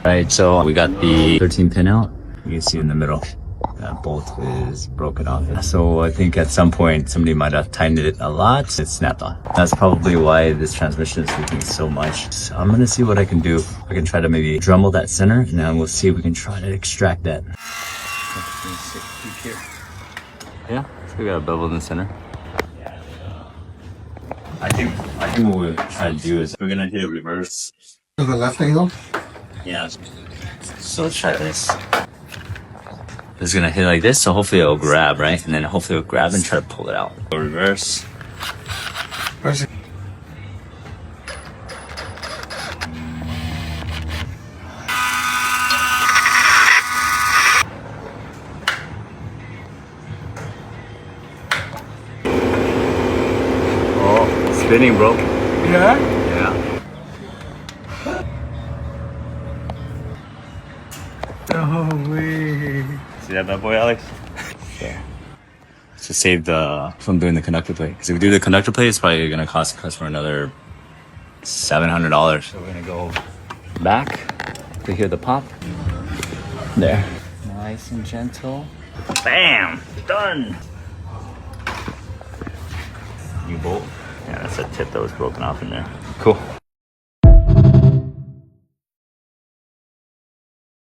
Right, so we got the 13 pin out. You can see in the middle. That bolt is broken off. So I think at some point somebody might have tightened it a lot. It snapped on. That's probably why this transmission is leaking so much. So I'm gonna see what I can do. I can try to maybe Dremel that center, and then we'll see if we can try to extract that. Yeah, so we got a bevel in the center. I think what we're trying to do is we're gonna hit a reverse. To the left angle? Yeah. So let's try this. It's gonna hit like this, so hopefully it'll grab, right? And then hopefully it'll grab and try to pull it out. Go reverse. Where's it? Oh, spinning, bro. Yeah? Yeah. No way. See that bad boy, Alex? Yeah. To save from doing the conductor plate. Because if we do the conductor plate, it's probably gonna cost the customer another $700. So we're gonna go back to hear the pop. There. Nice and gentle. Bam! Done! New bolt. Yeah, that's a tip that was broken off in there. Cool.